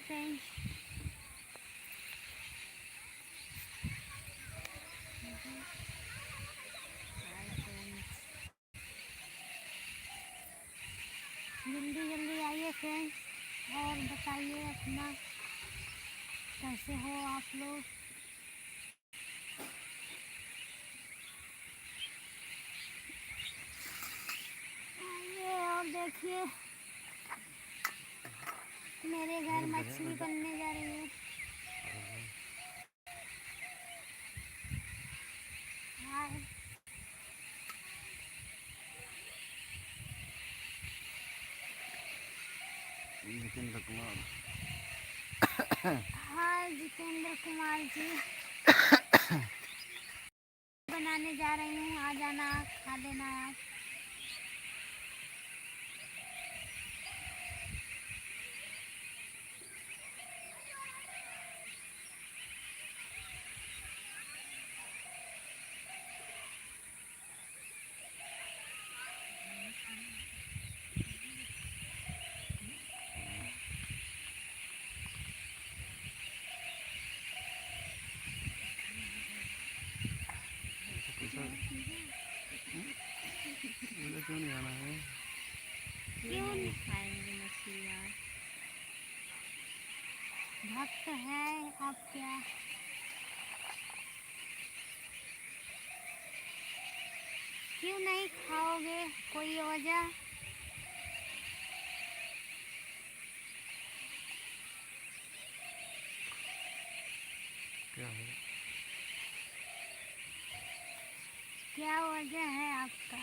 Friends. जल्दी जल्दी आइए फ्रेंड्स और बताइए अपना कैसे हो आप लोग। आइए और देखिए मेरे घर मछली बनने जा रही है। हाय जितेंद्र कुमार। हाय जितेंद्र कुमार जी। बनाने जा रही हूँ, आ जाना, खा लेना आप। मुझे क्यों नहीं आना है? क्यों नहीं खाएंगे मछलियाँ? भक्त है आप क्या? क्यों नहीं खाओगे? कोई वजह? क्या है? क्या वजह है आपका?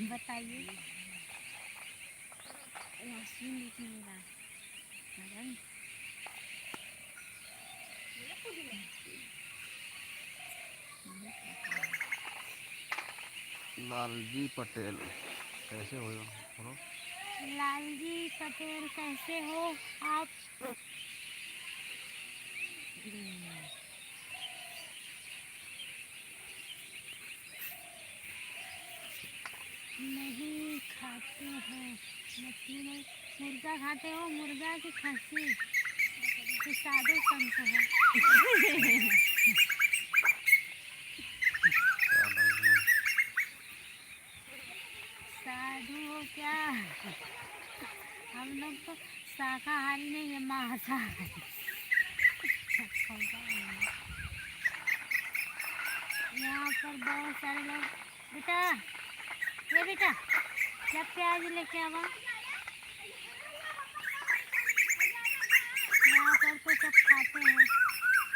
बताइए। लालजी पटेल कैसे हो? बोलो। लालजी पटेल कैसे हो आप? नहीं खाते हैं मछली नहीं। मुर्गा खाते हो? मुर्गा की खस्सी कि साधु संत है? साधु हो क्या? हम लोग तो शाकाहारी नहीं है, मांसाहारी। यहाँ पर बहुत सारे लोग। बेटा ये बेटा क्या प्याज लेके आवा। यहाँ पर तो सब खाते हैं।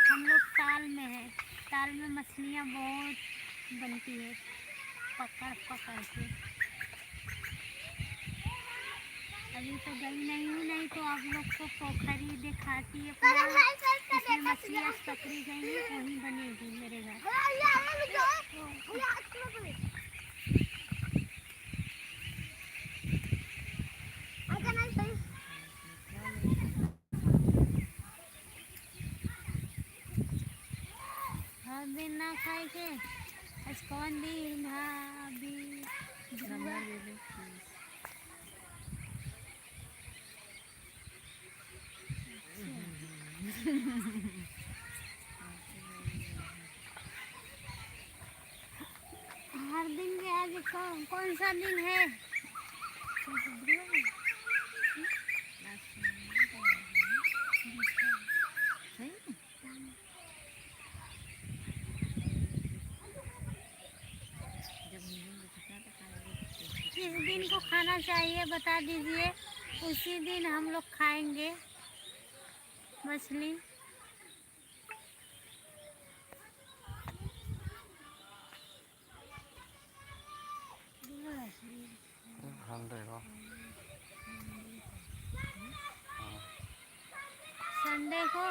हम लोग ताल में है, ताल में मछलियाँ बहुत बनती है पकड़ पकड़ के। अभी तो गई नहीं हूँ, नहीं तो आप लोग को पोखरी दिखाती अपना, इसमें मछलियाँ पकड़ी गई वही बनेगी मेरे घर। हर दिन ना खाए के आज कौन दिन भाभी हर दिन के आज कौन सा दिन है? किस दिन को खाना चाहिए बता दीजिए, उसी दिन हम लोग खाएंगे मछली। संडे को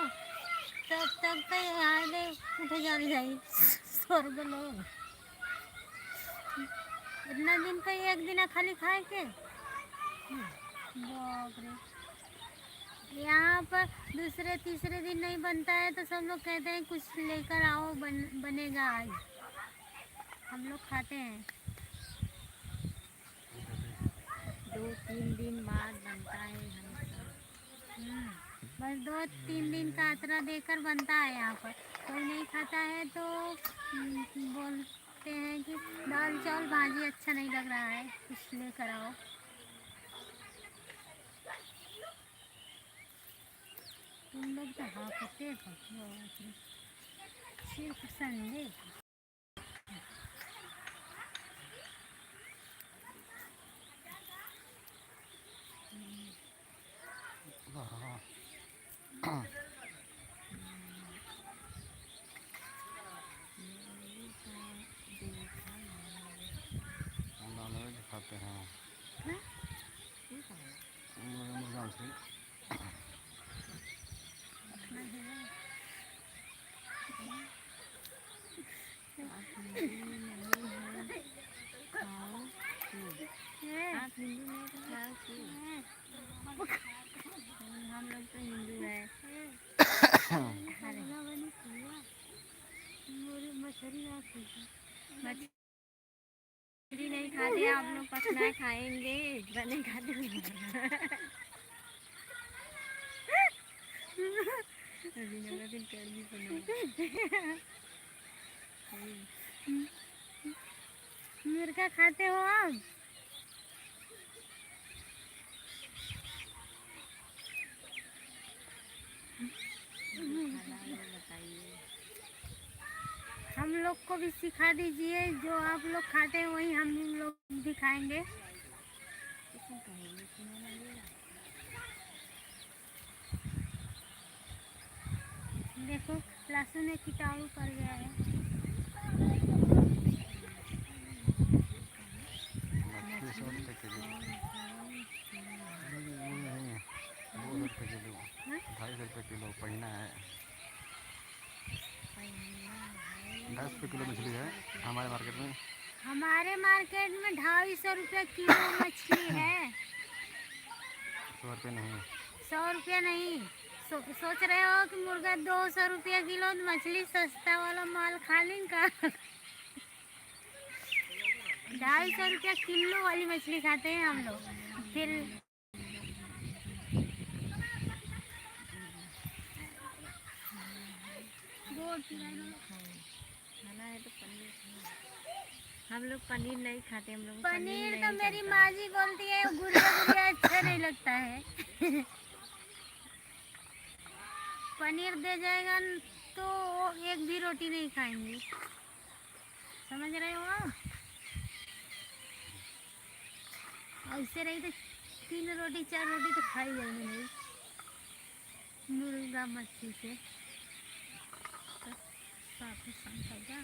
तब तक तो यहाँ उठे जाने जाए स्वर्ग लोग। इतना दिन तो एक दिन खाली खाए के बाप रे। यहाँ पर दूसरे तीसरे दिन नहीं बनता है तो सब लोग कहते हैं कुछ लेकर आओ, बनेगा आज। हम लोग खाते हैं 2-3 दिन बाद बनता है हमेशा। बस 2-3 दिन का अतरा देकर बनता है यहाँ पर। कोई नहीं खाता है तो बोलते हैं कि दाल चावल भाजी अच्छा नहीं लग रहा है, कुछ लेकर आओ। तुम लोग तो हाकते हो सिर्फ संडे को। नॉनवेज खाते हैं हाँ? मुर्गा मछली। अपना है। आप हिंदू नहीं तो खाओ क्यों? हम लोग तो हिंदू हैं। मछली नहीं खाते आप लोग, पकना खाएंगे बने खाते अभी नवा दिन कर भी बना। मुर्गा खाते हो आप? बताइए। हम लोग को भी सिखा दीजिए, जो आप लोग खाते हैं वही हम लोग भी खाएंगे। किसने कहेंगे सुना लगेगा। देखो लहसुन में कीटाणु पड़ गया है। मछली 100 रुपये किलो। नहीं 200 रुपये किलो, 250 रुपये किलो पहिना है। 10 रुपये किलो मछली है हमारे मार्केट में। हमारे मार्केट में 250 रुपये किलो मछली है। 100 रुपये नहीं। 100 रुपया नहीं। सोच रहे हो कि मुर्गा 200 रुपया किलो, मछली सस्ता वाला माल खा लें का? 250 रुपया किलो वाली मछली खाते हैं हम लोग। फिर खाना है तो पनीर खाओ। हम लोग पनीर नहीं खाते, हम लोग पनीर तो नहीं मेरी चलता। माँ जी बोलती है गुड़िया गुड़िया अच्छा नहीं लगता है। पनीर दे जाएगा तो एक भी रोटी नहीं खाएंगी, समझ रहे हो आप? ऐसे रही तो 3 रोटी 4 रोटी तो खाई जाएंगे नहीं मुर्गा मछली से। तो साथ ही संग जाएगा।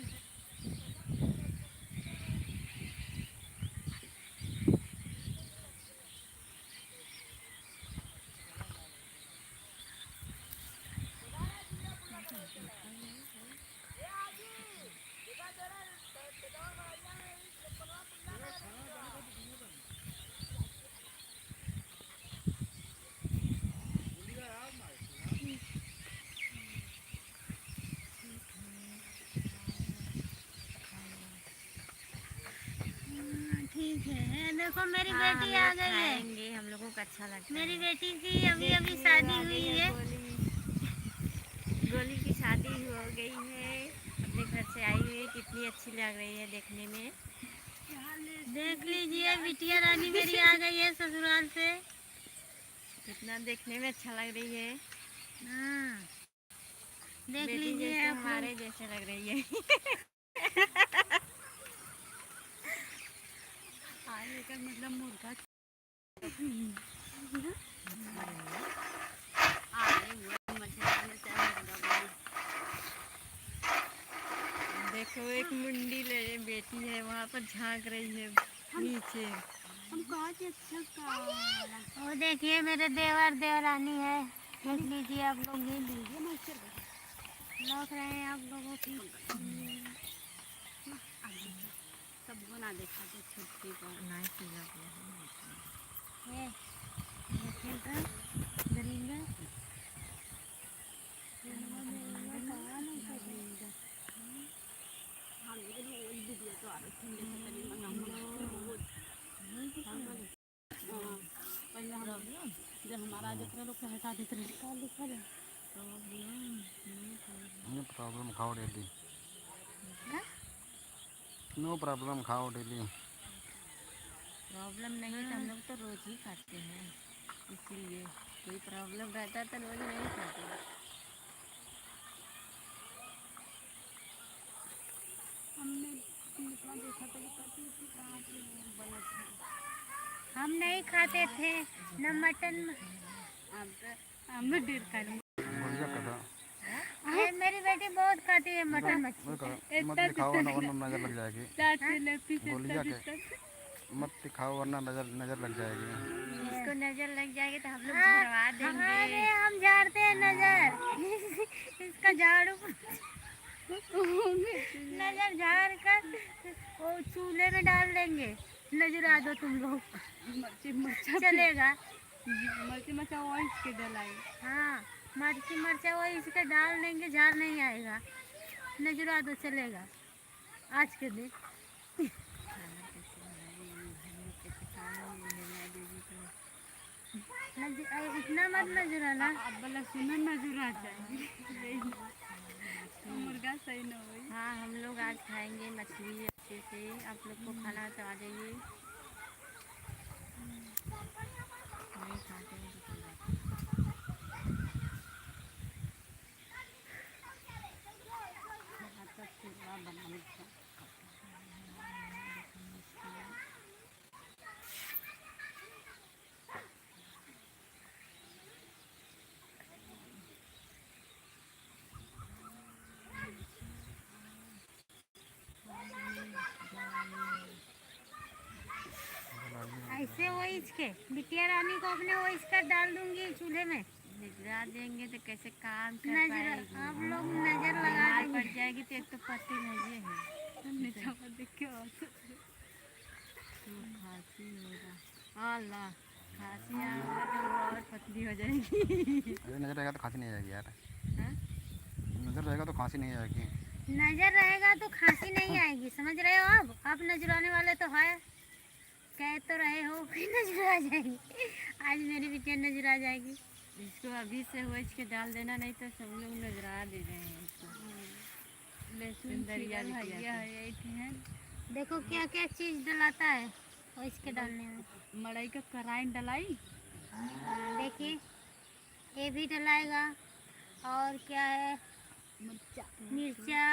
ठीक है, देखो मेरी हाँ, बेटी हम आ लोग गई है। खाएंगे, हम लोगों को अच्छा लगता है। मेरी बेटी की अभी अभी देखिए, शादी आ गई हुई है। गोली की शादी हो गई है, अपने घर से आई हुई है। कितनी अच्छी लग रही है देखने में। देख लीजिए बिटिया रानी मेरी आ गई है ससुराल से। कितना देखने में अच्छा लग रही है। हाँ, देख बेटी लीजिए जैसे आप हमारे लोग। जैसे लग रही है। आने का मतलब मुर्गा देखो एक मुंडी ले बेटी है, वहाँ पर झांक रही है नीचे। वो देखिए मेरे देवर देवरानी है, देख लीजिए आप लोग भी लीजिए। लौक रहे हैं आप लोगों की। सब बना देखा तो छुट्टी पर नहीं पीला ये देखिए तो दरिंदा जब हमारा जितना लोग हटा देते रहे क्या लिखा है? नो प्रॉब्लम खाओ डेली, हाँ? नो प्रॉब्लम खाओ डेली। प्रॉब्लम नहीं है तो हम लोग तो रोज ही खाते हैं, इसीलिए कोई प्रॉब्लम रहता तो रोज नहीं खाते। हमने इतना देखा था कि पति की कहाँ से बना था। हम नहीं खाते थे न मटन। हम ढेर खा लिए। गोलियाँ कदा ये मेरी बेटी बहुत खाती है मटन मछली। मत खाओ वरना नजर लग जाएगी। गोलियाँ के मत खाओ वरना नजर लग जाएगी। इसको नजर लग जाएगी तो हम लोग झड़वा देंगे। अरे हम झाड़ते हैं नजर। इसका झाड़ू नजर झाड़ कर वो चूल्हे में डाल देंगे। नजरा दो तुम लोग, चलेगा। मर्ची मचा और इसके डलाई। हाँ, मर्ची मरचा वो इसका डाल देंगे, झाड़ नहीं आएगा। नजरा दो, चलेगा आज के दिन। इतना मत नजराना। अब बोला सुनो नजर आ जाएगी। मुर्गा सही न हुई। हाँ, हम लोग आज खाएंगे मछली अच्छे से। आप लोग को खाना तो आ जाइए। नहीं खाते हैं तो कोई बात नहीं। ऐसे वो इसके बिटिया रानी को अपने वो इसका डाल दूंगी चूल्हे में। निगरा देंगे तो कैसे काम कर नजर, पाएगी। आप लोग नजर लगा बीमार देंगे। पड़ जाएगी तो एक तो पति नहीं है। खांसी होगा, अल्लाह खांसी आएगा तो वो और पतली हो जाएगी। अरे नजर रहेगा तो खांसी नहीं आएगी यार। हाँ? नजर रहेगा तो खांसी नहीं आएगी। नजर रहेगा तो खांसी नहीं आएगी, समझ रहे हो? अब आप नजराने वाले तो है, कह तो रहे हो कि नजर आ जाएगी। आज मेरी बिटिया नजर आ जाएगी। इसको अभी से वो इसके डाल देना, नहीं तो सब लोग नजरा दे रहे हैं इसको। लहसुन दरिया बिटिया है। देखो क्या क्या चीज डलाता है वो इसके डालने में। मड़ई का कराई डलाई। देखिए, ये भी डलाएगा। और क्या है, मिर्चा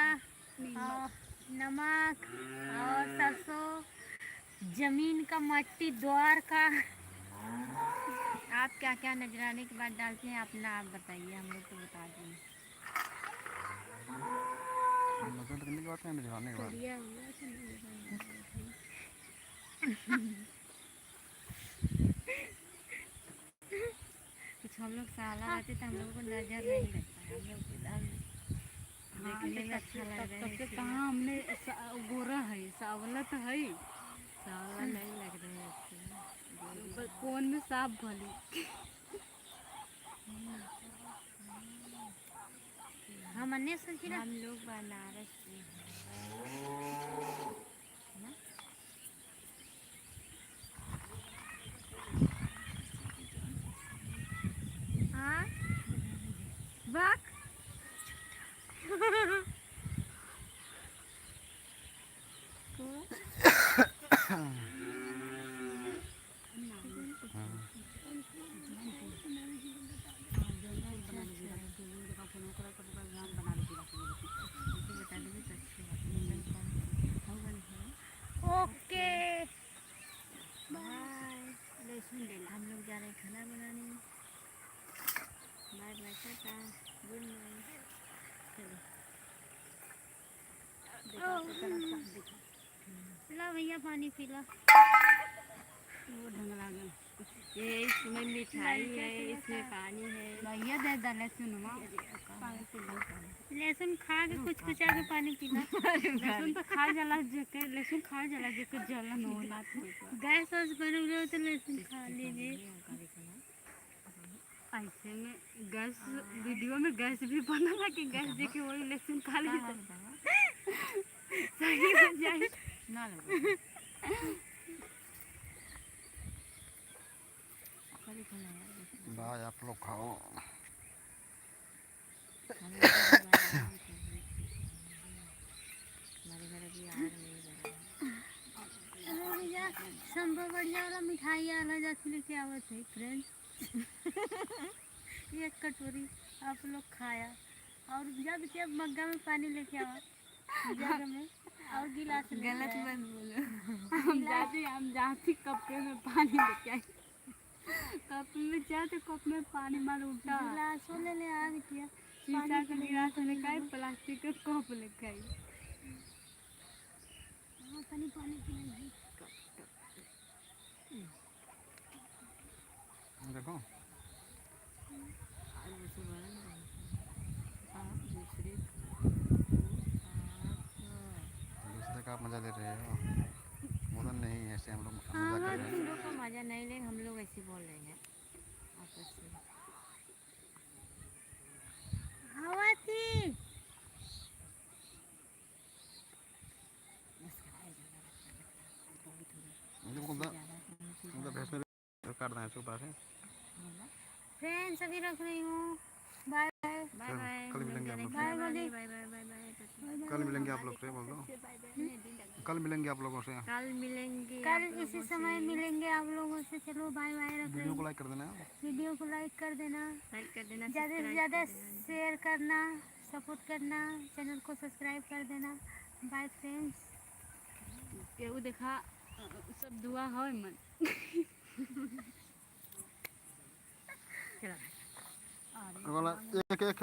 और नमक और सरसों, जमीन का मट्टी, द्वार का। आप क्या क्या नजराने के बाद डालते हैं अपना आप बताइए, हम लोग तो बता दें। नजर करने के बाद क्या नजराने के बाद कुछ हम लोग साला रहते तो हम लोग को नजर नहीं लगता। हम लोग एकदम देखने में अच्छा लग रहा है। कहाँ हमने गोरा है, सावला तो है, सावला नहीं लग रहा है अच्छे। कौन में साफ भली। हम अन्य सोची ना, हम लोग बनारस से हैं। ना? हाँ बाक ओके बाय। हम लोग जा रहे हैं खाना बनाने। बाय बाय, टाटा, गुड नाइट। ला भैया पानी पी लो। वो ढंग लगा। ये इसमें मिठाई है, इसमें पानी है। भैया दे दे लहसुन लहसुन खा के कुछ कुछ आके पानी पीना। लहसुन तो खा जाला जेके, लहसुन खा जाला जेके जलन होला। गैस वैस बन रहे हो तो लहसुन खा लीजिए। ऐसे में गैस, वीडियो में गैस भी बना कि गैस देखे वही लहसुन खा लीजिए सही हो जाए ना लगे। संभव बढ़िया वाला मिठाई आला जाती लेके आवत है फ्रेंड। एक कटोरी आप लोग खाया और जब मग्गा में पानी लेके आवा जग में और गिलास लेके गलत आया। मत बोलो। हम जाती कपड़े में पानी लेके आई, कप में जाते कप में पानी मार उल्टा गिलासों ले आ बिटिया। शीशा का गिलास लेके आई, प्लास्टिक का कप लेके आई। हाँ, पानी पानी पी देखो और दूसरे वाला नहीं। आप दूसरे दूसरे का आप मज़ा ले रहे हो, मदन नहीं है, ऐसे हम लोग मज़ा कर रहे हैं। हम लोग का मजा नहीं ले, हम लोग ऐसे बोल रहे हैं आपस में। हवा थी। मतलब भैंस में काट दें इसको पास है। फ्रेंड्स अभी रख रही हूँ। Bye bye. Bye bye. कल मिलेंगे आप लोग बाय से। बोली। Bye bye bye bye. कल मिलेंगे आप लोग से, बोल दो कल मिलेंगे आप लोगों से। कल मिलेंगे। कल इसी समय मिलेंगे आप लोगों से। चलो बाय बाय रख रही वीडियो को हूँ। लाइक कर देना। वीडियो को लाइक कर देना, लाइक कर देना, ज़्यादा से ज़्यादा शेयर करना, सपोर्ट करना, चैनल को सब्सक्राइब कर देना। Bye friends. केहू देखा सब दुआ है मन। चला एक एक